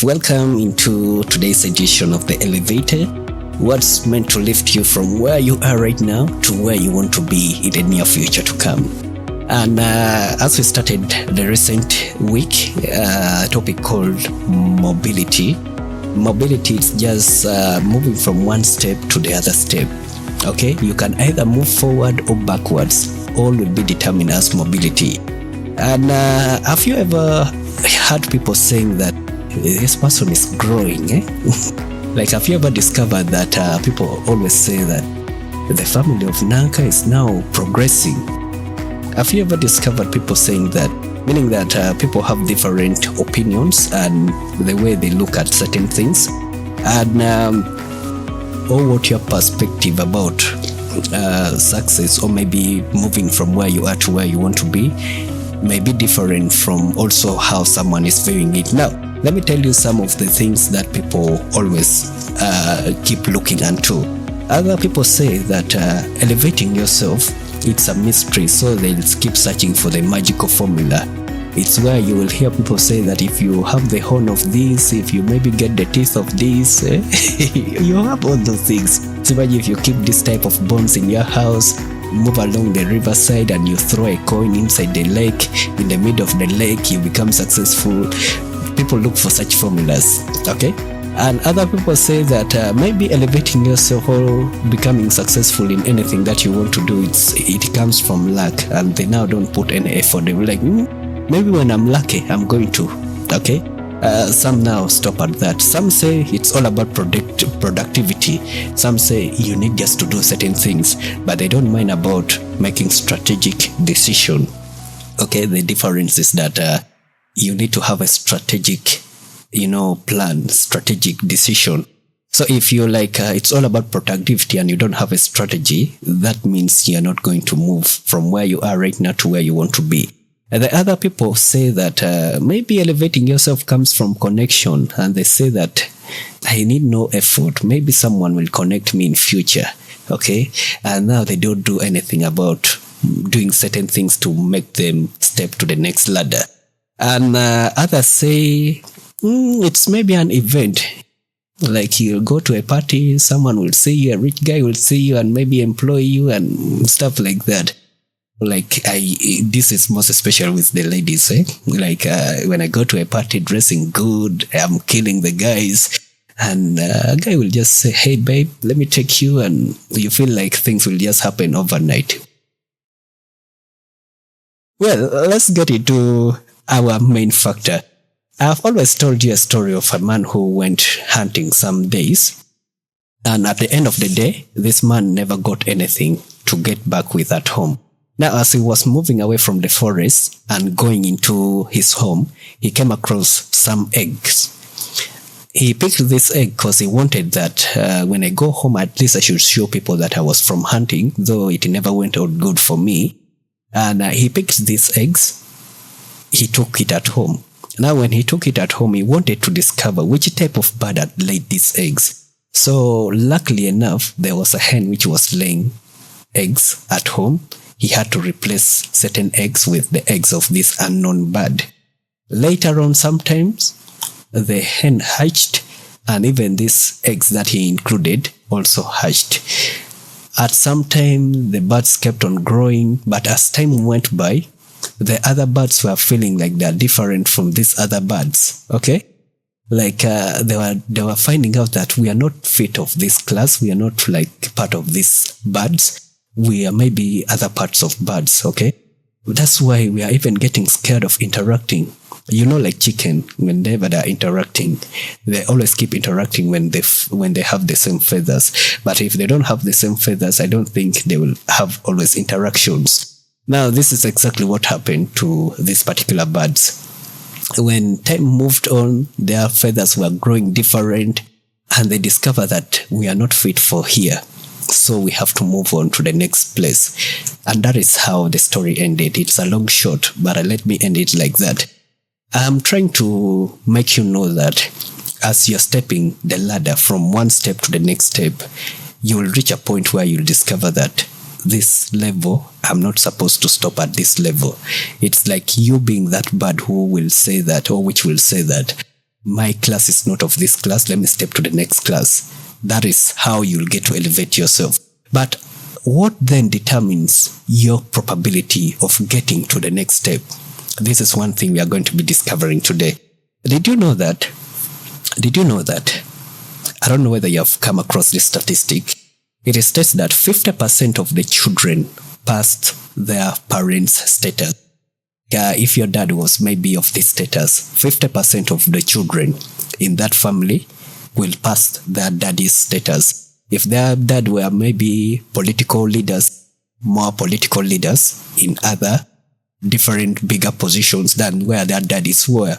Welcome into today's edition of The Elevator. What's meant to lift you from where you are right now to where you want to be in the near future to come. And as we started the recent week, a topic called mobility. Mobility is just moving from one step to the other step. Okay, you can either move forward or backwards. All will be determined as mobility. And have you ever heard people saying that this person is growing? Like, have you ever discovered that people always say that the family of Nanka is now progressing? Have you ever discovered people saying that, meaning that people have different opinions and the way they look at certain things? And or what your perspective about success, or maybe moving from where you are to where you want to be, may be different from also how someone is viewing it. Now, let me tell you some of the things that people always keep looking into. Other people say that elevating yourself, it's a mystery, so they'll keep searching for the magical formula. It's where you will hear people say that if you have the horn of this, if you maybe get the teeth of this, you have all those things. So imagine if you keep this type of bones in your house, move along the riverside and you throw a coin inside the lake, in the middle of the lake you become successful. People look for such formulas, okay? And other people say that maybe elevating yourself or becoming successful in anything that you want to do, it comes from luck, and they now don't put any effort. They will like, maybe when I'm lucky, I'm going to, okay? Some now stop at that. Some say it's all about productivity. Some say you need just to do certain things, but they don't mind about making strategic decision. Okay, the difference is that you need to have a strategic, plan, strategic decision. So if you're like, it's all about productivity and you don't have a strategy, that means you're not going to move from where you are right now to where you want to be. And the other people say that maybe elevating yourself comes from connection, and they say that I need no effort. Maybe someone will connect me in future, okay? And now they don't do anything about doing certain things to make them step to the next ladder. And others say it's maybe an event. Like you'll go to a party, someone will see you, a rich guy will see you and maybe employ you and stuff like that. Like this is most especially with the ladies, Like when I go to a party dressing good, I'm killing the guys, and a guy will just say, hey babe, let me take you, and you feel like things will just happen overnight. Well, let's get into our main factor. I've always told you a story of a man who went hunting some days, and at the end of the day, this man never got anything to get back with at home. Now, as he was moving away from the forest and going into his home, he came across some eggs. He picked this egg because he wanted that when I go home, at least I should show people that I was from hunting, though it never went out good for me. And he picked these eggs. He took it at home. Now, when he took it at home, he wanted to discover which type of bird had laid these eggs. So, luckily enough, there was a hen which was laying eggs at home. He had to replace certain eggs with the eggs of this unknown bird. Later on, sometimes, the hen hatched, and even these eggs that he included also hatched. At some time, the birds kept on growing, but as time went by, the other birds were feeling like they're different from these other birds, okay? Like they were finding out that we are not fit of this class, we are not like part of these birds. We are maybe other parts of birds, okay? That's why we are even getting scared of interacting. Like chicken, whenever they're interacting, they always keep interacting when they have the same feathers. But if they don't have the same feathers, I don't think they will have always interactions. Now, this is exactly what happened to these particular birds. When time moved on, their feathers were growing different, and they discovered that we are not fit for here. So we have to move on to the next place. And that is how the story ended. It's a long shot, but let me end it like that. I'm trying to make you know that as you're stepping the ladder from one step to the next step, you will reach a point where you'll discover that this level, I'm not supposed to stop at this level. It's like you being that bird who will say that, or which will say that my class is not of this class, let me step to the next class. That is how you'll get to elevate yourself. But what then determines your probability of getting to the next step? This is one thing we are going to be discovering today. Did you know that? I don't know whether you have come across this statistic. It states that 50% of the children passed their parents' status. If your dad was maybe of this status, 50% of the children in that family will pass their daddy's status. If their dad were maybe political leaders, more political leaders in other different bigger positions than where their daddies were.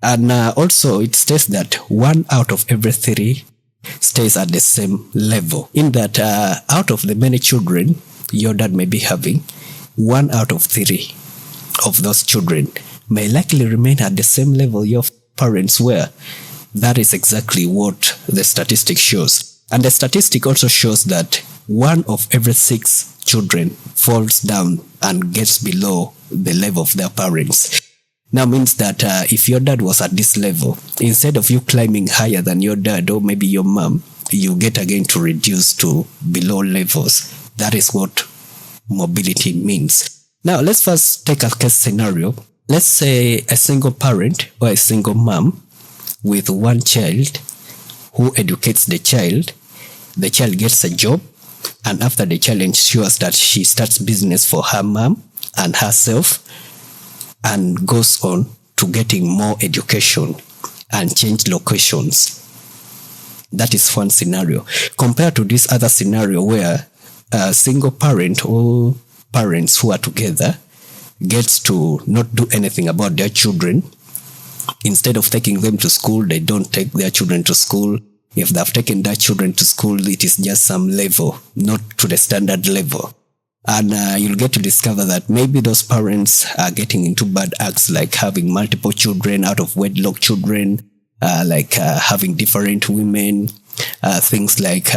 And also it states that 1 out of every 3 stays at the same level. In that out of the many children your dad may be having, 1 out of 3 of those children may likely remain at the same level your parents were. That is exactly what the statistic shows. And the statistic also shows that 1 of every 6 children falls down and gets below the level of their parents. Now means that if your dad was at this level, instead of you climbing higher than your dad or maybe your mom, you get again to reduce to below levels. That is what mobility means. Now, let's first take a case scenario. Let's say a single parent or a single mom with one child who educates the child gets a job, and after the child ensures that she starts business for her mom and herself and goes on to getting more education and change locations. That is one scenario. Compared to this other scenario where a single parent or parents who are together gets to not do anything about their children. Instead of taking them to school, they don't take their children to school. If they've taken their children to school, it is just some level, not to the standard level. And you'll get to discover that maybe those parents are getting into bad acts like having multiple children, out of wedlock children, having different women, things like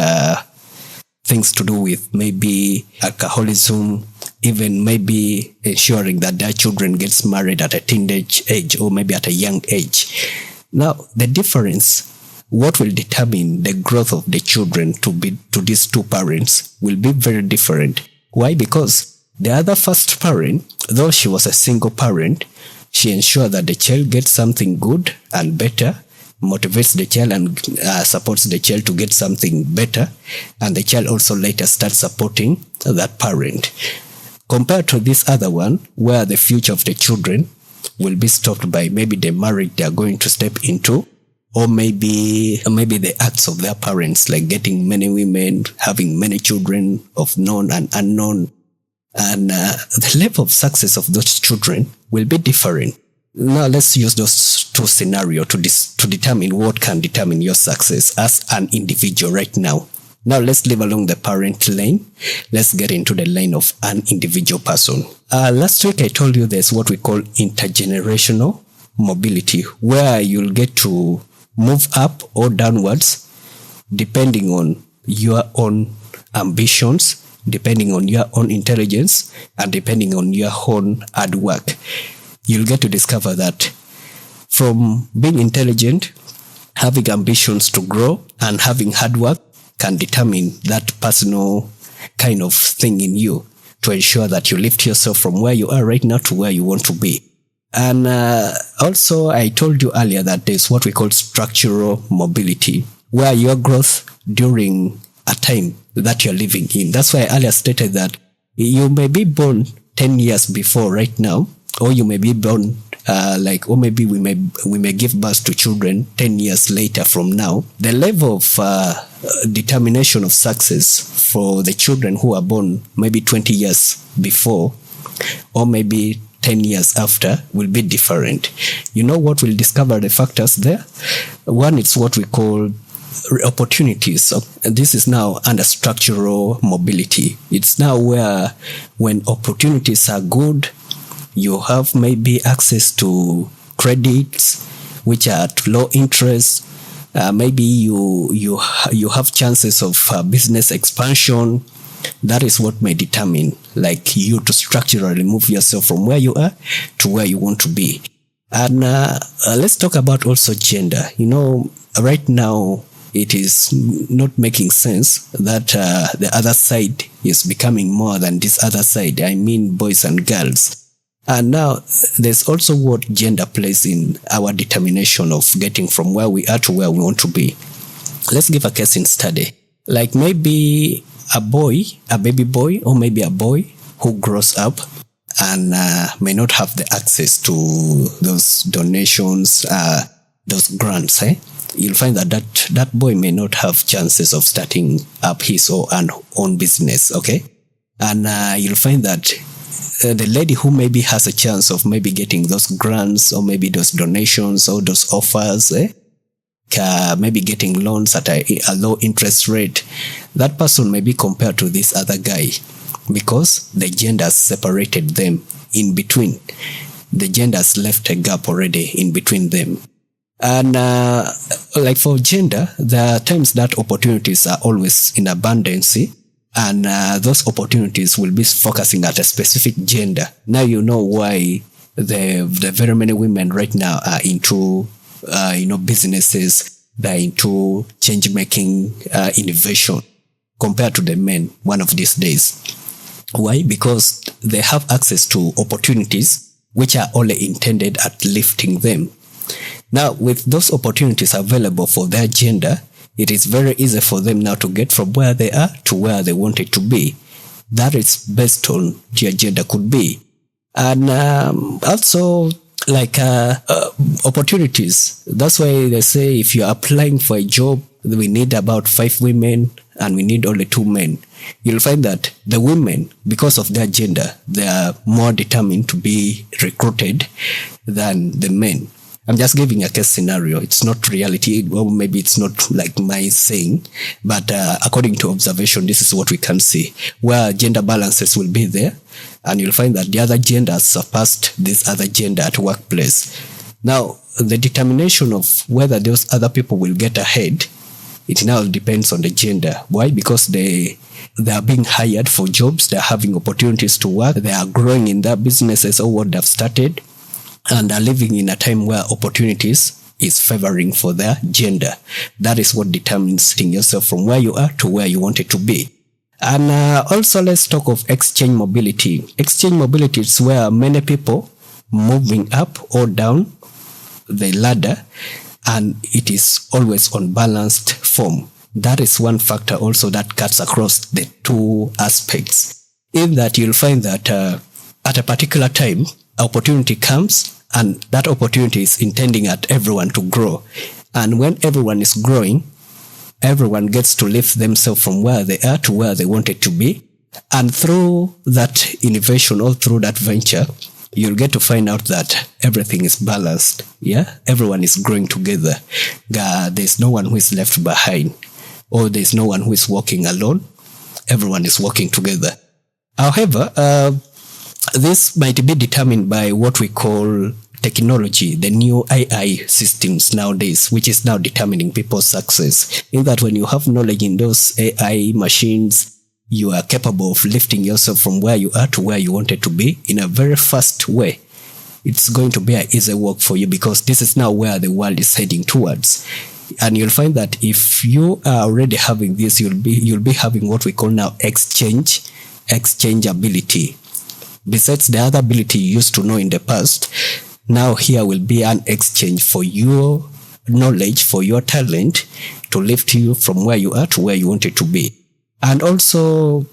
things to do with maybe alcoholism, even maybe ensuring that their children gets married at a teenage age or maybe at a young age. Now, the difference, what will determine the growth of the children to these two parents will be very different. Why? Because the other first parent, though she was a single parent, she ensured that the child gets something good and better, motivates the child and supports the child to get something better, and the child also later starts supporting that parent. Compared to this other one, where the future of the children will be stopped by maybe the marriage they are going to step into, or maybe the acts of their parents, like getting many women, having many children of known and unknown, and the level of success of those children will be different. Now let's use those two scenarios to determine what can determine your success as an individual right now. Now let's leave along the parent lane. Let's get into the lane of an individual person. Last week I told you there's what we call intergenerational mobility, where you'll get to move up or downwards depending on your own ambitions, depending on your own intelligence, and depending on your own hard work. You'll get to discover that from being intelligent, having ambitions to grow, and having hard work can determine that personal kind of thing in you to ensure that you lift yourself from where you are right now to where you want to be. And also, I told you earlier that there's what we call structural mobility, where your growth during a time that you're living in. That's why I earlier stated that you may be born 10 years before right now, or you may be born or maybe we may give birth to children 10 years later from now. The level of determination of success for the children who are born maybe 20 years before or maybe 10 years after will be different. You know what we'll discover the factors there? One, it's what we call opportunities. So this is now under structural mobility. It's now where when opportunities are good, you have maybe access to credits which are at low interest. Maybe you have chances of business expansion. That is what may determine like you to structurally move yourself from where you are to where you want to be. And let's talk about also gender. Right now, it is not making sense that the other side is becoming more than this other side. I mean, boys and girls. And now there's also what gender plays in our determination of getting from where we are to where we want to be. Let's give a case in study. Like maybe a baby boy, or maybe a boy who grows up and may not have the access to those donations, those grants. You'll find that boy may not have chances of starting up his or an own business. Okay, and you'll find that the lady who maybe has a chance of maybe getting those grants or maybe those donations or those offers, maybe getting loans at a low interest rate, that person may be compared to this other guy because the gender has separated them in between. The gender has left a gap already in between them. And like for gender, there are times that opportunities are always in abundance, and those opportunities will be focusing at a specific gender. Now you know why the very many women right now are into businesses. They're into change making, innovation compared to the men one of these days. Why? Because they have access to opportunities which are only intended at lifting them. Now, with those opportunities available for their gender, it is very easy for them now to get from where they are to where they want it to be. That is based on their gender could be. And also, like opportunities. That's why they say if you're applying for a job, we need about 5 women and we need only 2 men. You'll find that the women, because of their gender, they are more determined to be recruited than the men. I'm just giving a case scenario. It's not reality, or maybe it's not like my saying, but according to observation, this is what we can see, where gender balances will be there, and you'll find that the other gender has surpassed this other gender at workplace. Now, the determination of whether those other people will get ahead, it now depends on the gender. Why? Because they are being hired for jobs, they're having opportunities to work, they are growing in their businesses or what they've started, and are living in a time where opportunities is favoring for their gender. That is what determines yourself from where you are to where you want it to be. And also let's talk of exchange mobility. Exchange mobility is where many people moving up or down the ladder, and it is always on balanced form. That is one factor also that cuts across the two aspects. In that you'll find that at a particular time, opportunity comes, and that opportunity is intending at everyone to grow. And when everyone is growing, everyone gets to lift themselves from where they are to where they want it to be. And through that innovation or through that venture, you'll get to find out that everything is balanced. Yeah, everyone is growing together. There's no one who is left behind, or there's no one who is walking alone. Everyone is working together. However, this might be determined by what we call technology, the new AI systems nowadays, which is now determining people's success. In that when you have knowledge in those AI machines, you are capable of lifting yourself from where you are to where you want it to be in a very fast way. It's going to be an easy work for you because this is now where the world is heading towards. And you'll find that if you are already having this, you'll be having what we call now exchangeability. Besides the other ability you used to know in the past, now here will be an exchange for your knowledge, for your talent, to lift you from where you are to where you want it to be. And also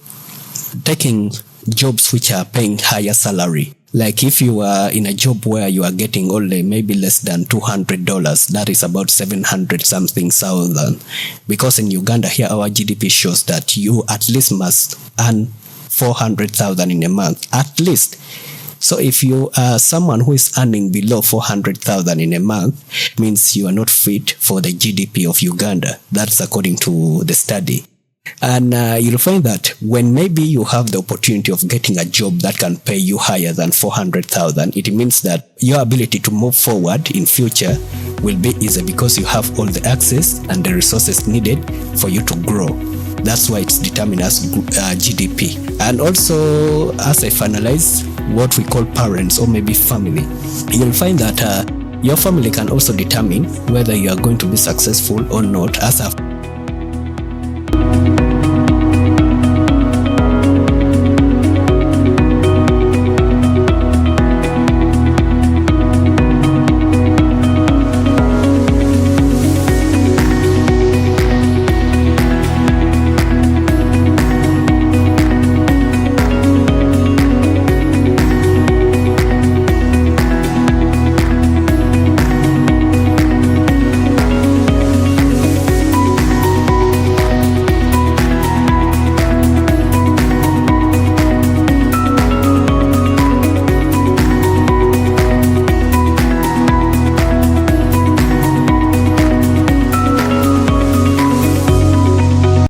taking jobs which are paying higher salary. Like if you are in a job where you are getting only maybe less than $200, that is about 700 something thousand. Because in Uganda here, our GDP shows that you at least must earn 400,000 in a month, at least. So if you are someone who is earning below 400,000 in a month, means you are not fit for the GDP of Uganda. That's according to the study. And you'll find that when maybe you have the opportunity of getting a job that can pay you higher than 400,000, it means that your ability to move forward in future will be easy because you have all the access and the resources needed for you to grow. That's why it's determined as GDP. And also, as I finalize, what we call parents or maybe family, you'll find that your family can also determine whether you are going to be successful or not. As I've